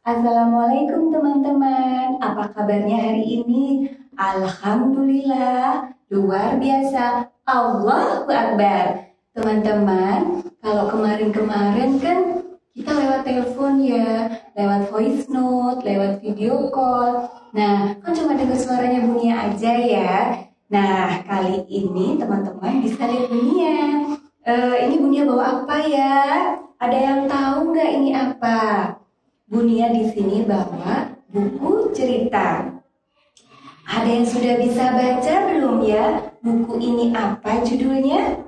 Assalamualaikum teman-teman, apa kabarnya hari ini? Alhamdulillah, luar biasa, Allahu Akbar. Teman-teman, kalau kemarin-kemarin kan kita lewat telepon ya, lewat voice note, lewat video call. Nah, kan cuma dengar suaranya Bunia aja ya. Nah, kali ini teman-teman bisa lihat Bunia. Ini Bunia bawa apa ya? Ada yang tahu nggak ini apa? Bunia di sini bawa buku cerita. Ada yang sudah bisa baca belum ya? Buku ini apa judulnya?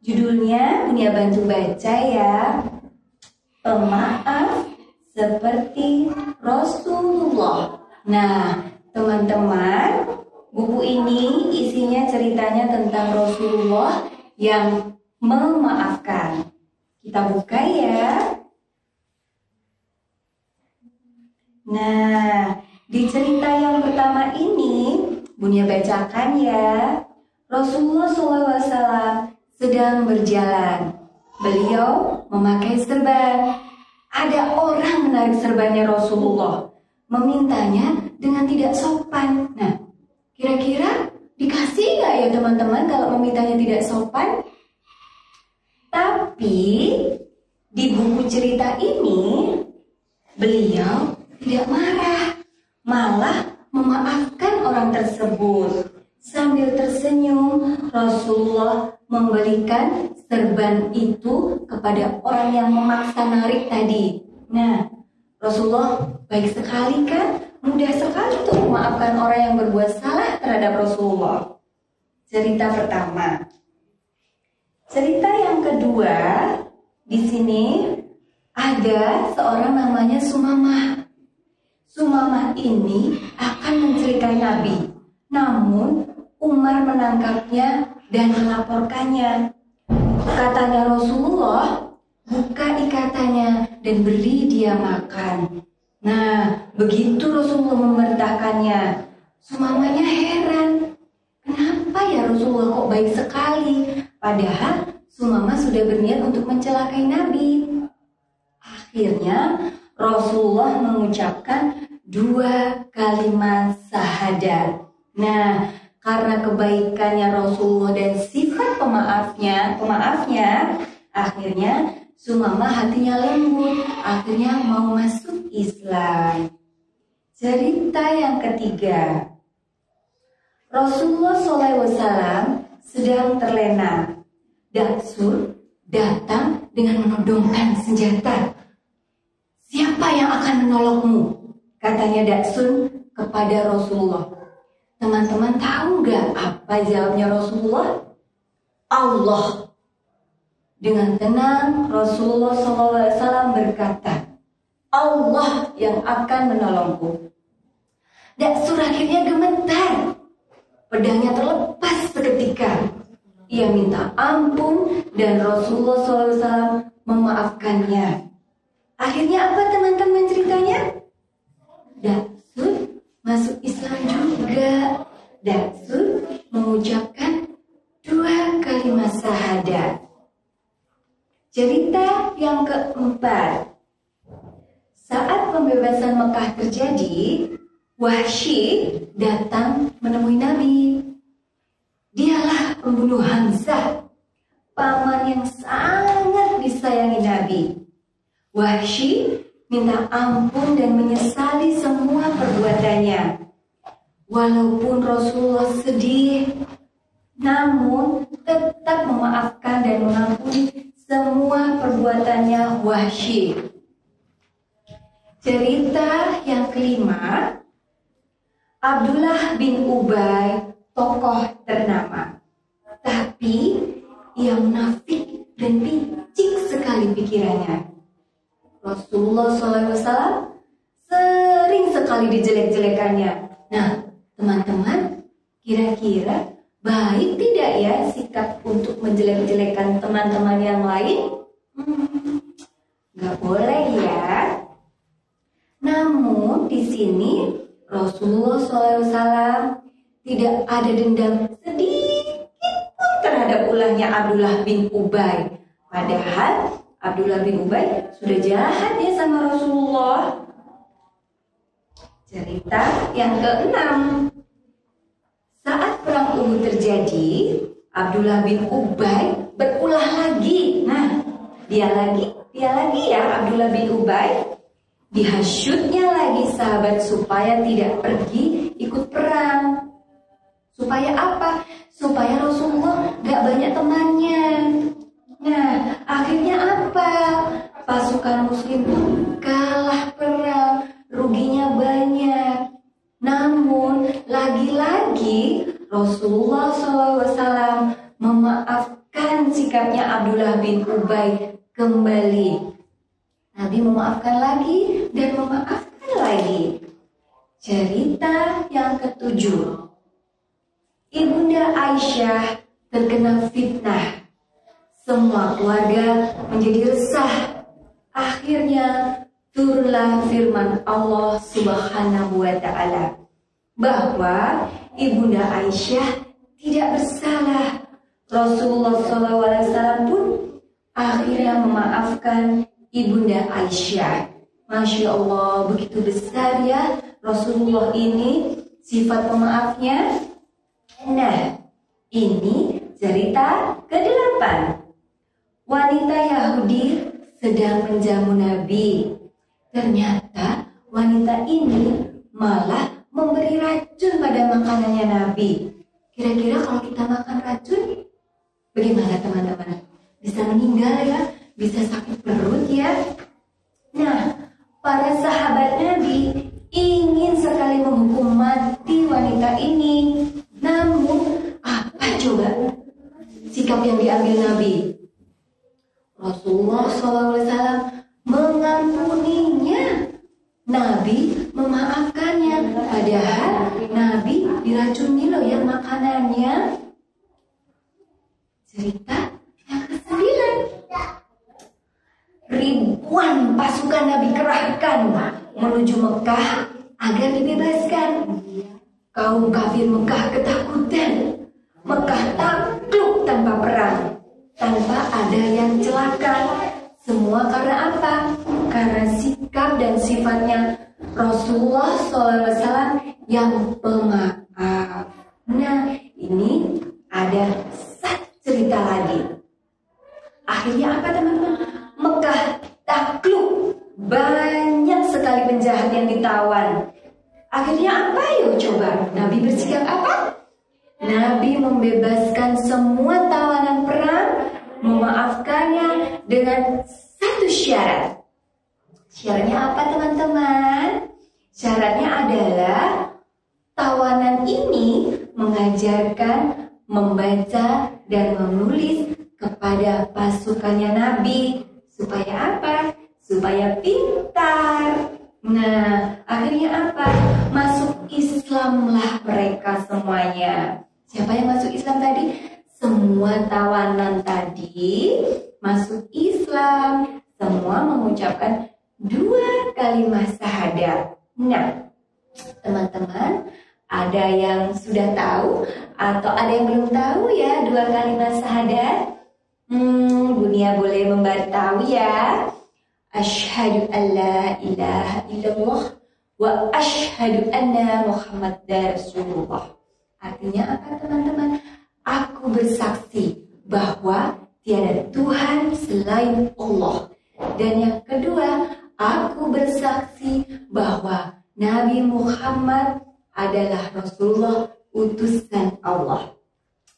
Judulnya Bunia bantu baca ya. Pemaaf seperti Rasulullah. Nah, teman-teman, buku ini isinya ceritanya tentang Rasulullah yang memaafkan. Kita buka ya. Nah, di cerita yang pertama ini, Bunia bacakan ya. Rasulullah SAW sedang berjalan. Beliau memakai serban. Ada orang menarik serbannya Rasulullah, memintanya dengan tidak sopan. Nah, kira-kira dikasih nggak ya teman-teman kalau memintanya tidak sopan? Tapi di buku cerita ini, beliau tidak marah, malah memaafkan orang tersebut. Sambil tersenyum, Rasulullah memberikan serban itu kepada orang yang memaksa narik tadi. Nah, Rasulullah baik sekali kan? Mudah sekali tuh memaafkan orang yang berbuat salah terhadap Rasulullah. Cerita pertama. Cerita yang kedua, di sini ada seorang namanya Sumamah. Sumamah ini akan mencurigai Nabi. Namun Umar menangkapnya dan melaporkannya. Katanya Rasulullah, buka ikatannya dan beri dia makan. Nah, begitu Rasulullah memerintahkannya. Sumamahnya heran. Kenapa ya Rasulullah kok baik sekali? Padahal Sumamah sudah berniat untuk mencelakai Nabi. Akhirnya Rasulullah mengucapkan 2 kalimat syahadat. Nah, karena kebaikannya Rasulullah dan sifat pemaafnya, akhirnya Sumamah hatinya lembut, akhirnya mau masuk Islam. Cerita yang ketiga. Rasulullah SAW sedang terlena. Daksur datang dengan menodongkan senjata. Siapa yang akan menolongmu? Katanya Daksun kepada Rasulullah. Teman-teman tahu nggak apa jawabnya Rasulullah? Allah. Dengan tenang Rasulullah SAW berkata, Allah yang akan menolongku. Daksur akhirnya gemetar. Pedangnya terlepas seketika. Ia minta ampun dan Rasulullah SAW memaafkannya. Akhirnya apa teman-teman ceritanya? Daksur masuk Islam juga. Daksur mengucapkan 2 kalimat syahadat. Cerita yang keempat. Saat pembebasan Mekah terjadi, Wahsy datang menemui Nabi. Dialah pembunuh Hamzah, paman yang sangat disayangi Nabi. Wahsy minta ampun dan menyesali semua perbuatannya. Walaupun Rasulullah sedih, namun tetap memaafkan dan mengampuni semua perbuatannya Wahsy. Cerita yang kelima. Abdullah bin Ubay, tokoh ternama. Tapi ia munafik dan licik sekali pikirannya. Rasulullah SAW sering sekali dijelek-jelekannya. Nah, teman-teman, kira-kira baik tidak ya sikap untuk menjelek-jelekan teman-teman yang lain? Nggak boleh ya. Namun di sini Rasulullah SAW tidak ada dendam sedikit pun terhadap ulahnya Abdullah bin Ubay. Padahal Abdullah bin Ubay sudah jahat ya sama Rasulullah. Cerita yang keenam. Saat perang Uhud terjadi, Abdullah bin Ubay berulah lagi. Nah, dia lagi ya Abdullah bin Ubay. Dihasyutnya lagi sahabat supaya tidak pergi ikut perang. Supaya apa? Supaya Rasulullah gak banyak temannya. Nah, akhirnya apa? Pasukan muslim kalah perang, ruginya banyak. Namun, lagi-lagi Rasulullah SAW memaafkan sikapnya Abdullah bin Ubay kembali. Nabi memaafkan lagi dan memaafkan lagi. Cerita yang ketujuh. Ibunda Aisyah terkena fitnah. Semua keluarga menjadi resah. Akhirnya turunlah firman Allah Subhanahu wa Ta'ala bahwa Ibunda Aisyah tidak bersalah. Rasulullah SAW pun akhirnya memaafkan Ibunda Aisyah. Masya Allah, begitu besar ya Rasulullah ini sifat pemaafnya. Nah, ini cerita ke-8. Wanita Yahudi sedang menjamu Nabi. Ternyata wanita ini malah memberi racun pada makanannya Nabi. Kira-kira kalau kita makan racun, bagaimana teman-teman? Bisa meninggal ya? Bisa sakit perut ya? Nah, para sahabat Nabi ingin sekali menghukum mati wanita ini. Namun, apa coba sikap yang diambil Nabi? Rasulullah SAW mengampuninya. Nabi memaafkannya. Padahal Nabi diracuni loh ya makanannya. Cerita yang ke-9. Ribuan pasukan Nabi kerahkan menuju Mekah agar dibebaskan. Kaum kafir Mekah ketakutan. Mekah takluk tanpa perang, tanpa ada yang celaka. Semua karena apa? Karena sikap dan sifatnya Rasulullah SAW yang pemaaf. Nah, ini ada satu cerita lagi. Akhirnya apa teman-teman? Mekah takluk. Banyak sekali penjahat yang ditawan. Akhirnya apa yuk coba? Nabi bersikap apa? Nabi membebaskan semua tawanan perang, memaafkannya dengan satu syarat. Syaratnya apa teman-teman? Syaratnya adalah tawanan ini mengajarkan, membaca, dan menulis kepada pasukannya Nabi. Supaya apa? Supaya pintar. Nah, akhirnya apa? Masuk Islamlah mereka semuanya. Siapa yang masuk Islam tadi? Semua tawanan tadi masuk Islam. Semua mengucapkan 2 kalimat syahadat. Nah, teman-teman, ada yang sudah tahu atau ada yang belum tahu ya 2 kalimat syahadat? Bunia boleh memberitahu ya. Asyhadu an la ilaha illallah wa asyhadu anna Muhammadar Rasulullah. Artinya apa teman-teman? Aku bersaksi bahwa tiada Tuhan selain Allah. Dan yang kedua, aku bersaksi bahwa Nabi Muhammad adalah Rasulullah, utusan Allah.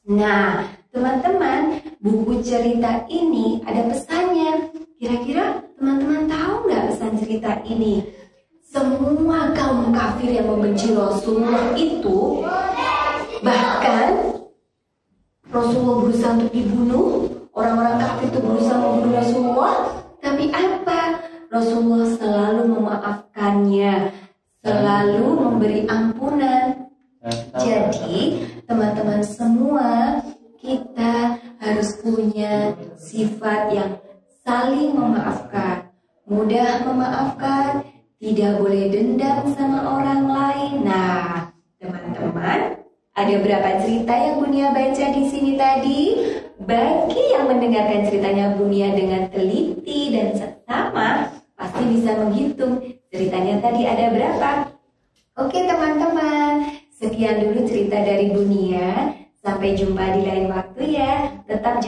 Nah, teman-teman, buku cerita ini ada pesannya. Kira-kira teman-teman tahu nggak pesan cerita ini? Semua kaum kafir yang membenci Rasulullah itu, bahkan Rasulullah berusaha untuk dibunuh, orang-orang kafir itu berusaha membunuh Rasulullah, tapi apa? Rasulullah selalu memaafkannya, selalu memberi ampunan. Jadi, teman-teman semua, kita harus punya sifat yang saling memaafkan, mudah memaafkan, tidak boleh dendam sama orang lain. Nah, teman-teman, ada berapa cerita yang Bunia baca di sini tadi? Bagi yang mendengarkan ceritanya Bunia dengan teliti dan seksama, pasti bisa menghitung ceritanya tadi ada berapa. Oke teman-teman, sekian dulu cerita dari Bunia. Sampai jumpa di lain waktu ya. Tetap